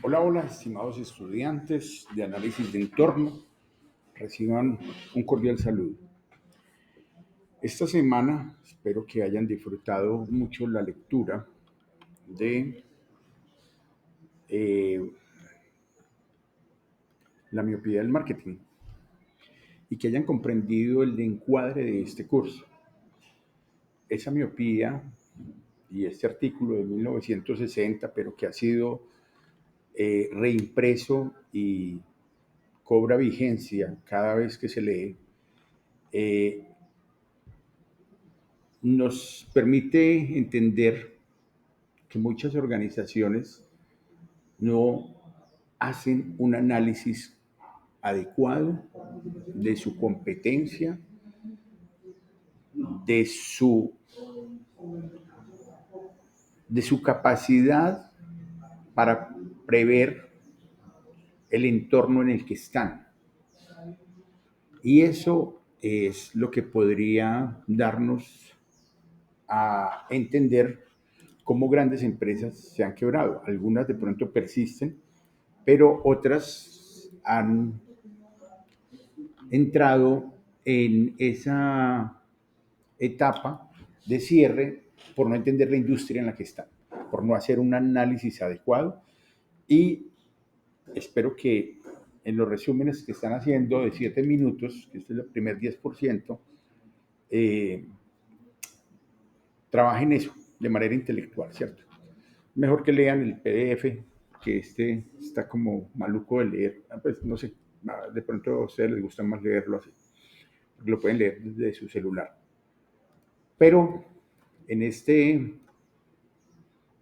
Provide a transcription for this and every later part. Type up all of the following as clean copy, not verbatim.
Hola, hola, estimados estudiantes de análisis de entorno, reciban un cordial saludo. Esta semana espero que hayan disfrutado mucho la lectura de eh, La miopía del marketing y que hayan comprendido el encuadre de este curso. Esa miopía y este artículo de 1960, pero que ha sido reimpreso y cobra vigencia cada vez que se lee, eh, nos permite entender que muchas organizaciones no hacen un análisis adecuado de su competencia, de su, de su capacidad para prever el entorno en el que están. Y eso es lo que podría darnos a entender cómo grandes empresas se han quebrado. Algunas de pronto persisten, pero otras han entrado en esa etapa de cierre por no entender la industria en la que están, por no hacer un análisis adecuado y espero que en los resúmenes que están haciendo de 7 minutos, que este es el primer 10%, eh, trabajen eso de manera intelectual, ¿cierto? Mejor que lean el PDF, que este está como maluco de leer. Pues no sé, de pronto a ustedes les gusta más leerlo así, porque lo pueden leer desde su celular. Pero en este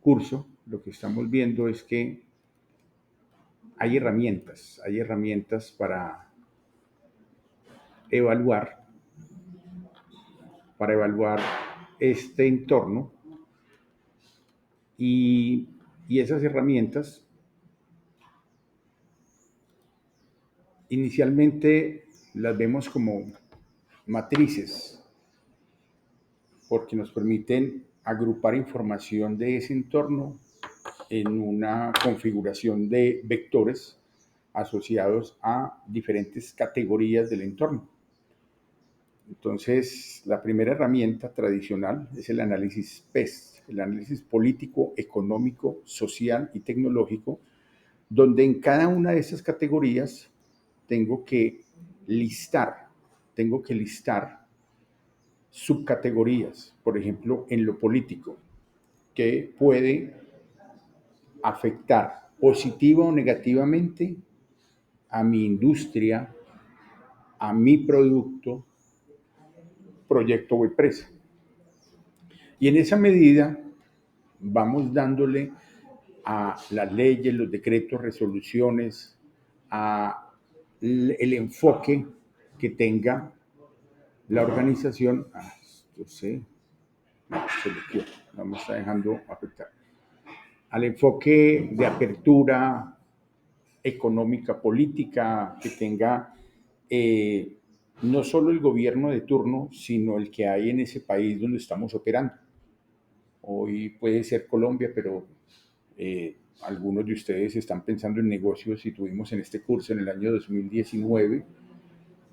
curso lo que estamos viendo es que hay herramientas evaluar, para evaluar este entorno y, y esas herramientas inicialmente las vemos como matrices porque nos permiten agrupar información de ese entorno en una configuración de vectores asociados a diferentes categorías del entorno. Entonces, la primera herramienta tradicional es el análisis PEST, el análisis político, económico, social y tecnológico, donde en cada una de estas categorías tengo que listar, tengo que listar subcategorías, por ejemplo, en lo político, que puede afectar positiva o negativamente a mi industria, a mi producto, proyecto o empresa. Y en esa medida vamos dándole a las leyes, los decretos, resoluciones, a el enfoque que tenga la organización. Esto se lo quiero, no me está dejando afectar. Al enfoque de apertura económica, política, que tenga eh, no solo el gobierno de turno, sino el que hay en ese país donde estamos operando. Hoy puede ser Colombia, pero algunos de ustedes están pensando en negocios y tuvimos en este curso en el año 2019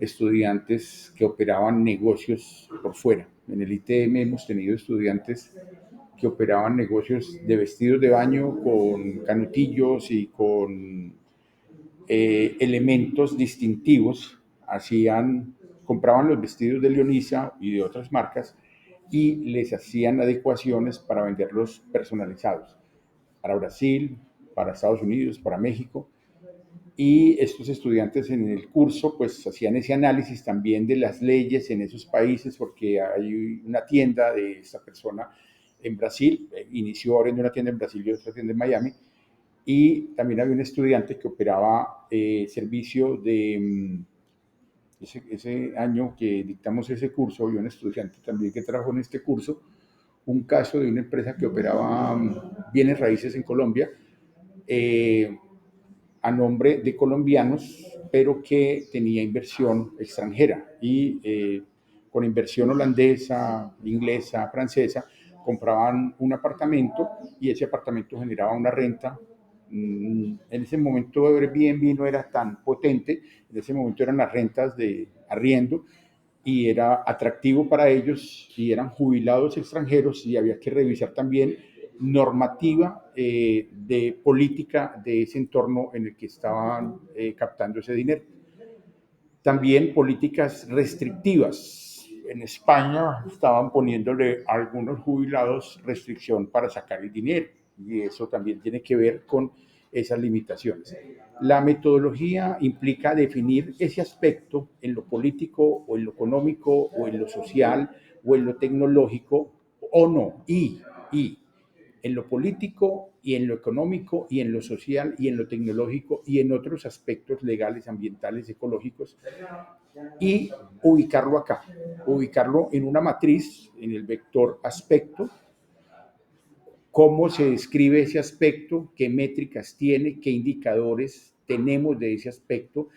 estudiantes que operaban negocios por fuera. En el ITM hemos tenido estudiantes que operaban negocios de vestidos de baño con canutillos y con elementos distintivos. Compraban los vestidos de Leonisa y de otras marcas y les hacían adecuaciones para venderlos personalizados para Brasil, para Estados Unidos, para México. Y estos estudiantes en el curso pues hacían ese análisis también de las leyes en esos países porque hay una tienda de esta persona en Brasil, inició abriendo una tienda en Brasil y otra tienda en Miami, y también había un estudiante que operaba servicio de ese año que dictamos ese curso, había un estudiante también que trabajó en este curso, un caso de una empresa que operaba bienes raíces en Colombia, eh, a nombre de colombianos, pero que tenía inversión extranjera y con inversión holandesa, inglesa, francesa, compraban un apartamento y ese apartamento generaba una renta En ese momento Airbnb no era tan potente, en ese momento eran las rentas de arriendo y era atractivo para ellos y eran jubilados extranjeros y había que revisar también normativa de política de ese entorno en el que estaban captando ese dinero. También políticas restrictivas. En España estaban poniéndole a algunos jubilados restricción para sacar el dinero y eso también tiene que ver con esas limitaciones. La metodología implica definir ese aspecto en lo político o en lo económico o en lo social o en lo tecnológico o no, y en lo político y en lo económico y en lo social y en lo tecnológico y en otros aspectos legales, ambientales, ecológicos, y ubicarlo acá, ubicarlo en una matriz, en el vector aspecto, cómo se describe ese aspecto, qué métricas tiene, qué indicadores tenemos de ese aspecto,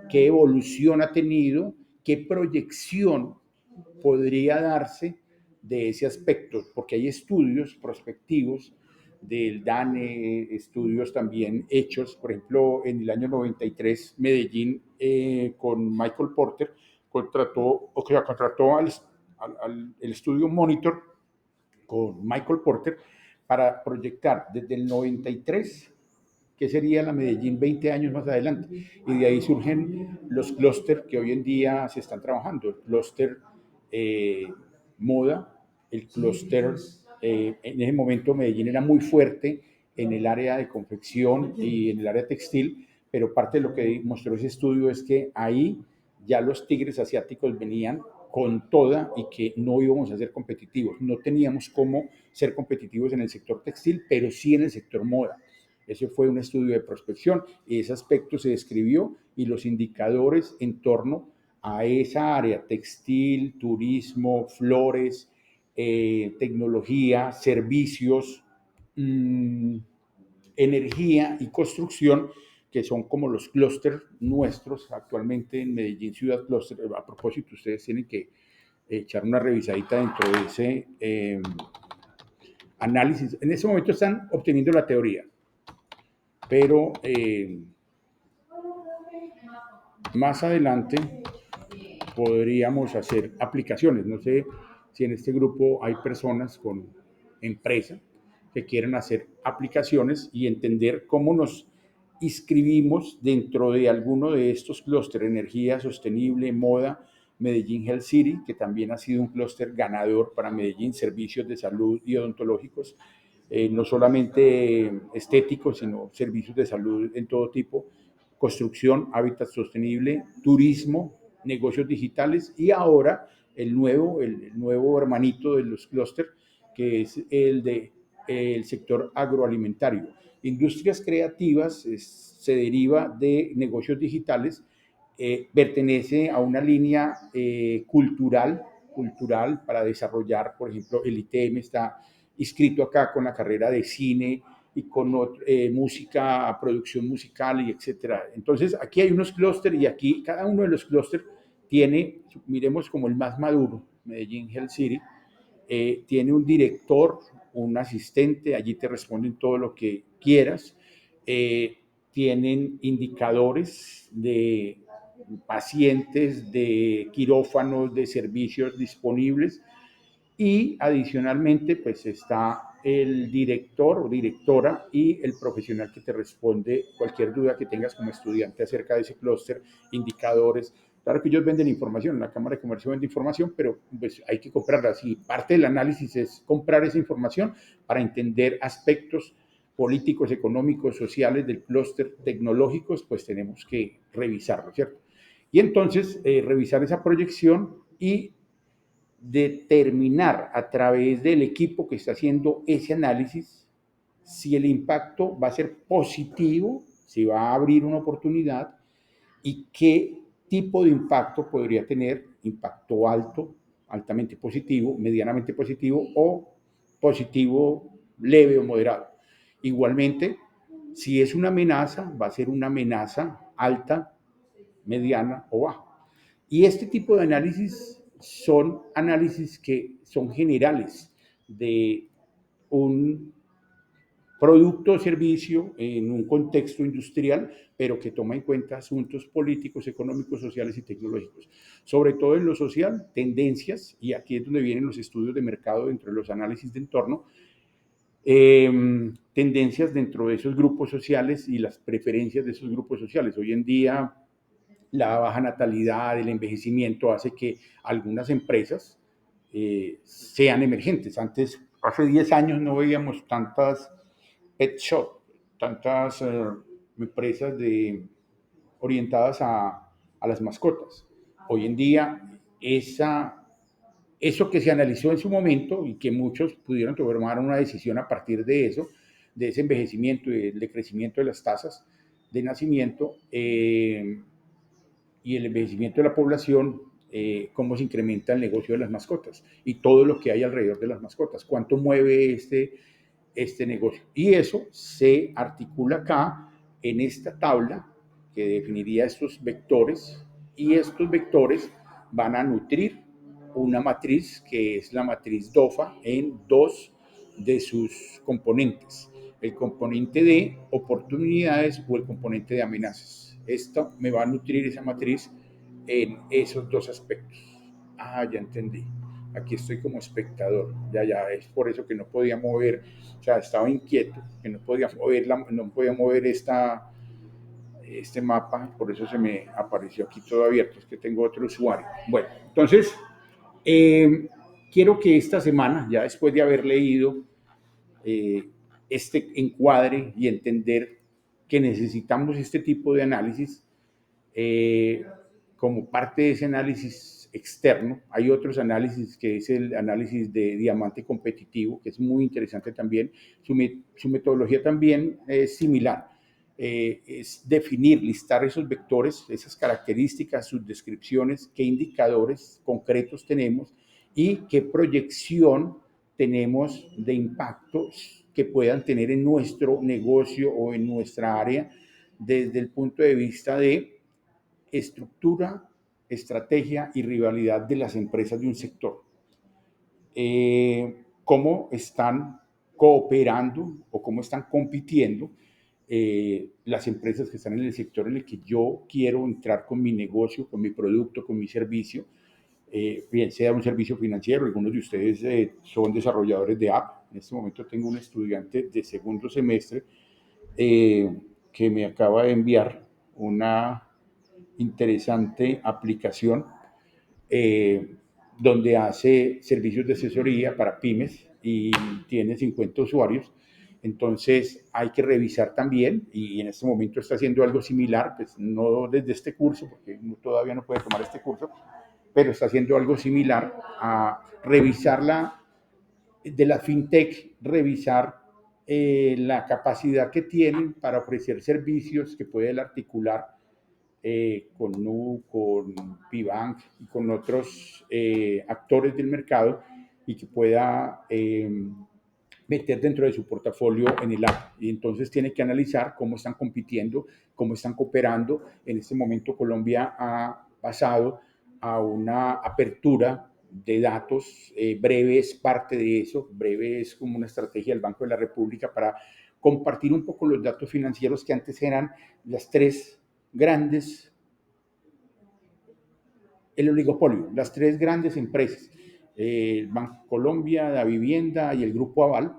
qué evolución ha tenido, qué proyección podría darse de ese aspecto, porque hay estudios prospectivos del DANE, estudios también hechos, por ejemplo, en el año 93, Medellín con Michael Porter contrató el estudio Monitor con Michael Porter para proyectar desde el 93 qué sería la Medellín 20 años más adelante. Y de ahí surgen los clústeres que hoy en día se están trabajando. El clúster moda, el clúster, en ese momento Medellín era muy fuerte en el área de confección y en el área textil, pero parte de lo que mostró ese estudio es que ahí ya los tigres asiáticos venían con toda y que no íbamos a ser competitivos. No teníamos cómo ser competitivos en el sector textil, pero sí en el sector moda. Ese fue un estudio de prospección y ese aspecto se describió y los indicadores en torno a esa área, textil, turismo, flores, tecnología, servicios, energía y construcción, que son como los clústeres nuestros actualmente en Medellín Ciudad Clúster. A propósito, ustedes tienen que echar una revisadita dentro de ese análisis. En ese momento están obteniendo la teoría, pero más adelante podríamos hacer aplicaciones. No sé si en este grupo hay personas con empresa que quieren hacer aplicaciones y entender cómo nos inscribimos dentro de alguno de estos clústeres, energía sostenible, moda, Medellín Health City, que también ha sido un clúster ganador para Medellín, servicios de salud y odontológicos, no solamente estéticos, sino servicios de salud en todo tipo, construcción, hábitat sostenible, turismo, negocios digitales y ahora el nuevo hermanito de los clústeres, que es el sector agroalimentario. Industrias creativas se deriva de negocios digitales, pertenece a una línea cultural para desarrollar, por ejemplo, el ITM está inscrito acá con la carrera de cine y con música, producción musical y etcétera. Entonces, aquí hay unos clústeres y aquí cada uno de los clústeres tiene, miremos como el más maduro, Medellín Health City, tiene un director, un asistente, allí te responden todo lo que quieras, tienen indicadores de pacientes, de quirófanos, de servicios disponibles y adicionalmente pues está el director o directora y el profesional que te responde cualquier duda que tengas como estudiante acerca de ese clúster, indicadores. Claro que ellos venden información, la Cámara de Comercio vende información, pero pues hay que comprarla. Y parte del análisis es comprar esa información para entender aspectos políticos, económicos, sociales del clúster tecnológicos, pues tenemos que revisarlo, ¿cierto? Y entonces revisar esa proyección y determinar a través del equipo que está haciendo ese análisis si el impacto va a ser positivo, si va a abrir una oportunidad y qué tipo de impacto podría tener, impacto alto, altamente positivo, medianamente positivo o positivo leve o moderado. Igualmente, si es una amenaza, va a ser una amenaza alta, mediana o baja. Y este tipo de análisis son análisis que son generales de un producto o servicio en un contexto industrial, pero que toma en cuenta asuntos políticos, económicos, sociales y tecnológicos. Sobre todo en lo social, tendencias, y aquí es donde vienen los estudios de mercado dentro de los análisis de entorno, tendencias dentro de esos grupos sociales y las preferencias de esos grupos sociales. Hoy en día, la baja natalidad, el envejecimiento hace que algunas empresas sean emergentes. Antes, hace 10 años no veíamos tantas pet shop, tantas empresas orientadas a las mascotas. Hoy en día, eso que se analizó en su momento y que muchos pudieron tomar una decisión a partir de eso, de ese envejecimiento y del decrecimiento de las tasas de nacimiento y el envejecimiento de la población, cómo se incrementa el negocio de las mascotas y todo lo que hay alrededor de las mascotas, cuánto mueve este negocio. Y eso se articula acá en esta tabla que definiría estos vectores, y estos vectores van a nutrir una matriz que es la matriz DOFA en dos de sus componentes, el componente de oportunidades o el componente de amenazas. Esto me va a nutrir esa matriz en esos dos aspectos. Ah, ya entendí. Aquí estoy como espectador. Ya, es por eso que no podía mover, o sea, estaba inquieto, que no podía mover, no podía mover este mapa, por eso se me apareció aquí todo abierto, es que tengo otro usuario. Bueno, entonces, quiero que esta semana, ya después de haber leído este encuadre y entender que necesitamos este tipo de análisis, como parte de ese análisis externo, hay otros análisis que es el análisis de diamante competitivo, que es muy interesante también. Su metodología también es similar. Es definir, listar esos vectores, esas características, sus descripciones, qué indicadores concretos tenemos y qué proyección tenemos de impactos que puedan tener en nuestro negocio o en nuestra área desde el punto de vista de estructura, estrategia y rivalidad de las empresas de un sector. Cómo están cooperando o cómo están compitiendo las empresas que están en el sector en el que yo quiero entrar con mi negocio, con mi producto, con mi servicio, bien sea un servicio financiero. Algunos de ustedes son desarrolladores de app. En este momento tengo un estudiante de segundo semestre que me acaba de enviar una interesante aplicación eh, donde hace servicios de asesoría para pymes y tiene 50 usuarios. Entonces hay que revisar también, y en este momento está haciendo algo similar, pues no desde este curso, porque todavía no puede tomar este curso, pero está haciendo algo similar a revisar de la fintech, revisar la capacidad que tienen para ofrecer servicios que puede articular con Nu, con Pibank y con otros actores del mercado y que pueda meter dentro de su portafolio en el app. Y entonces tiene que analizar cómo están compitiendo, cómo están cooperando. En este momento Colombia ha pasado a una apertura de datos. Breve es parte de eso. Breve es como una estrategia del Banco de la República para compartir un poco los datos financieros que antes eran las tres grandes, el oligopolio, las tres grandes empresas, el Banco Colombia, la Vivienda y el Grupo Aval,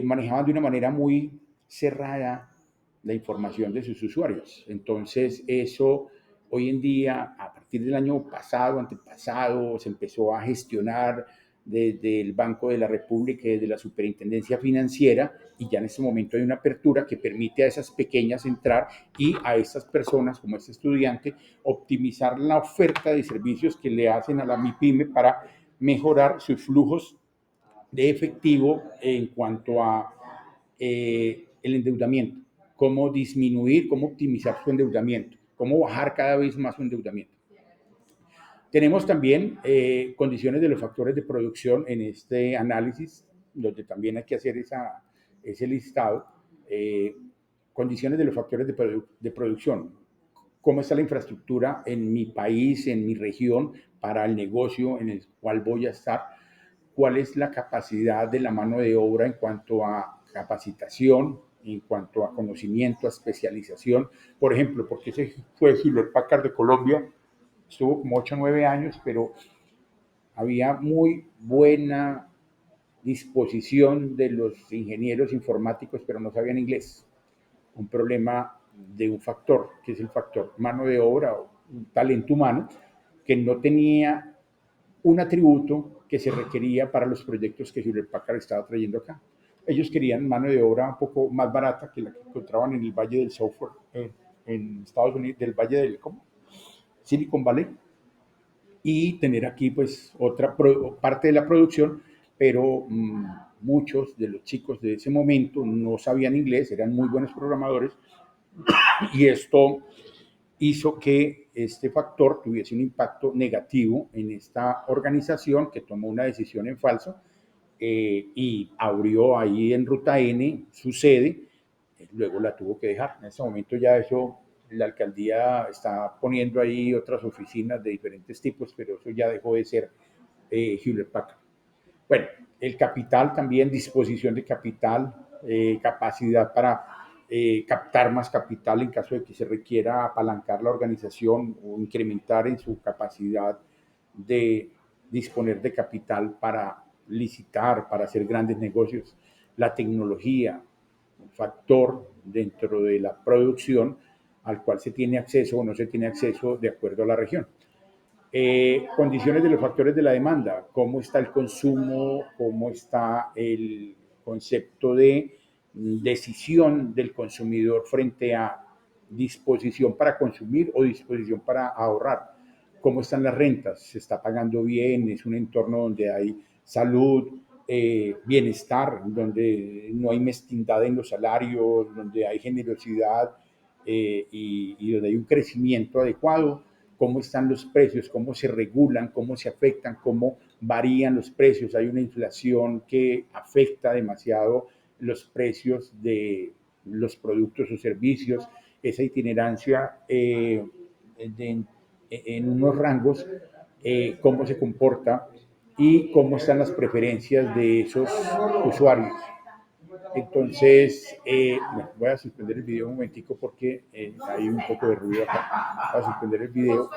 manejaban de una manera muy cerrada la información de sus usuarios. Entonces, eso hoy en día, a partir del año pasado, antepasado, se empezó a gestionar desde el Banco de la República, desde la Superintendencia Financiera, y ya en este momento hay una apertura que permite a esas pequeñas entrar y a estas personas, como este estudiante, optimizar la oferta de servicios que le hacen a la MIPYME para mejorar sus flujos de efectivo en cuanto a el endeudamiento, cómo disminuir, cómo optimizar su endeudamiento, cómo bajar cada vez más su endeudamiento. Tenemos también condiciones de los factores de producción en este análisis, donde también hay que hacer ese listado. Condiciones de los factores de producción. ¿Cómo está la infraestructura en mi país, en mi región, para el negocio en el cual voy a estar? ¿Cuál es la capacidad de la mano de obra en cuanto a capacitación, en cuanto a conocimiento, a especialización. Por ejemplo, porque ese fue Hewlett Packard de Colombia, estuvo como 8 o 9 años, pero había muy buena disposición de los ingenieros informáticos, pero no sabían inglés. Un problema de un factor, que es el factor mano de obra o un talento humano, que no tenía un atributo que se requería para los proyectos que Hewlett Packard estaba trayendo acá. Ellos querían mano de obra un poco más barata que la que encontraban en el Valle del Software, en Estados Unidos, del Valle del ¿cómo? Silicon Valley, y tener aquí pues otra parte de la producción, pero muchos de los chicos de ese momento no sabían inglés, eran muy buenos programadores, y esto hizo que este factor tuviese un impacto negativo en esta organización que tomó una decisión en falso y abrió ahí en Ruta N su sede, luego la tuvo que dejar. En este momento ya eso, la alcaldía está poniendo ahí otras oficinas de diferentes tipos, pero eso ya dejó de ser Hewlett Packard. Bueno, el capital también, disposición de capital, capacidad para captar más capital en caso de que se requiera apalancar la organización o incrementar en su capacidad de disponer de capital para licitar, para hacer grandes negocios. La tecnología, un factor dentro de la producción al cual se tiene acceso o no se tiene acceso de acuerdo a la región. Condiciones de los factores de la demanda, cómo está el consumo, cómo está el concepto de decisión del consumidor frente a disposición para consumir o disposición para ahorrar, cómo están las rentas, se está pagando bien, es un entorno donde hay salud, bienestar, donde no hay mezquindad en los salarios, donde hay generosidad y donde hay un crecimiento adecuado, cómo están los precios, cómo se regulan, cómo se afectan, cómo varían los precios. Hay una inflación que afecta demasiado los precios de los productos o servicios, esa itinerancia en unos rangos, cómo se comporta y cómo están las preferencias de esos usuarios. Entonces, voy a suspender el video un momentico porque hay un poco de ruido acá. Voy a suspender el video